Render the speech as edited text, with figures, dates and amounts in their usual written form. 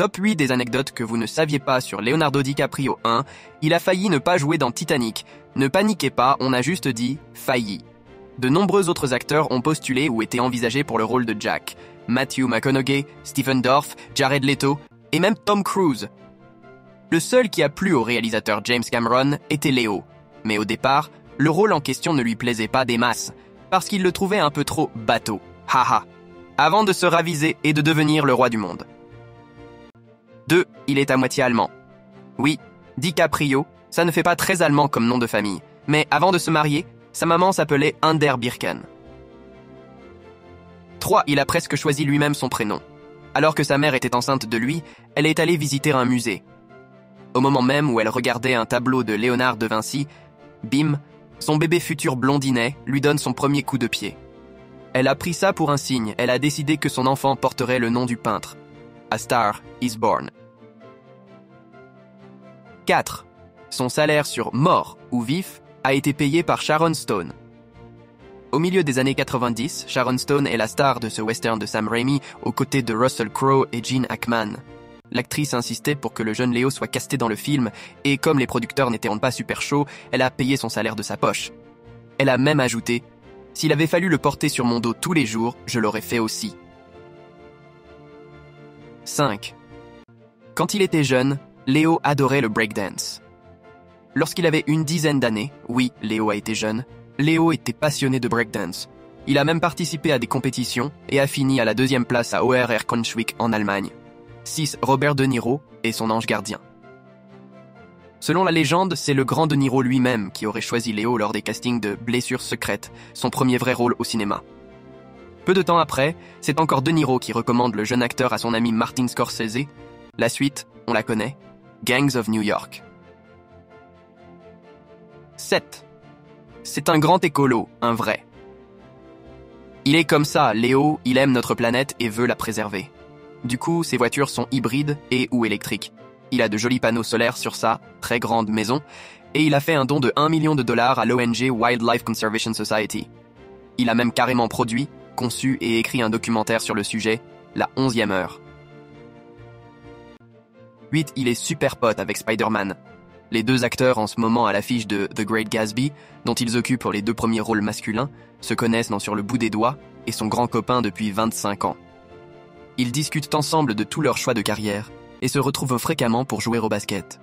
Top 8 des anecdotes que vous ne saviez pas sur Leonardo DiCaprio. 1. Il a failli ne pas jouer dans Titanic. Ne paniquez pas, on a juste dit « failli ». De nombreux autres acteurs ont postulé ou été envisagés pour le rôle de Jack. Matthew McConaughey, Stephen Dorff, Jared Leto et même Tom Cruise. Le seul qui a plu au réalisateur James Cameron était Léo. Mais au départ, le rôle en question ne lui plaisait pas des masses, parce qu'il le trouvait un peu trop bateau. Haha. Avant de se raviser et de devenir le roi du monde. 2. Il est à moitié allemand. Oui, DiCaprio, ça ne fait pas très allemand comme nom de famille, mais avant de se marier, sa maman s'appelait Ander Birken. 3. Il a presque choisi lui-même son prénom. Alors que sa mère était enceinte de lui, elle est allée visiter un musée. Au moment même où elle regardait un tableau de Léonard de Vinci, bim, son bébé futur blondinet lui donne son premier coup de pied. Elle a pris ça pour un signe, elle a décidé que son enfant porterait le nom du peintre. A Star is Born. 4. Son salaire sur mort ou vif a été payé par Sharon Stone. Au milieu des années 90, Sharon Stone est la star de ce western de Sam Raimi aux côtés de Russell Crowe et Gene Hackman. L'actrice insistait pour que le jeune Léo soit casté dans le film et comme les producteurs n'étaient pas super chauds, elle a payé son salaire de sa poche. Elle a même ajouté « S'il avait fallu le porter sur mon dos tous les jours, je l'aurais fait aussi. » 5. Quand il était jeune, Léo adorait le breakdance. Lorsqu'il avait une dizaine d'années, oui, Léo a été jeune, Léo était passionné de breakdance. Il a même participé à des compétitions et a fini à la 2e place à ORR Konschwijk en Allemagne. 6. Robert De Niro est son ange gardien. Selon la légende, c'est le grand De Niro lui-même qui aurait choisi Léo lors des castings de Blessures secrètes, son premier vrai rôle au cinéma. Peu de temps après, c'est encore De Niro qui recommande le jeune acteur à son ami Martin Scorsese. La suite, on la connaît, Gangs of New York. 7. C'est un grand écolo, un vrai. Il est comme ça, Léo, il aime notre planète et veut la préserver. Du coup, ses voitures sont hybrides et ou électriques. Il a de jolis panneaux solaires sur sa très grande maison et il a fait un don de $1 million à l'ONG Wildlife Conservation Society. Il a même carrément produit, conçu et écrit un documentaire sur le sujet, La 11e heure. 8. Il est super pote avec Spider-Man. Les deux acteurs en ce moment à l'affiche de The Great Gatsby, dont ils occupent les 2 premiers rôles masculins, se connaissent sur le bout des doigts et sont grands copains depuis 25 ans. Ils discutent ensemble de tous leurs choix de carrière et se retrouvent fréquemment pour jouer au basket.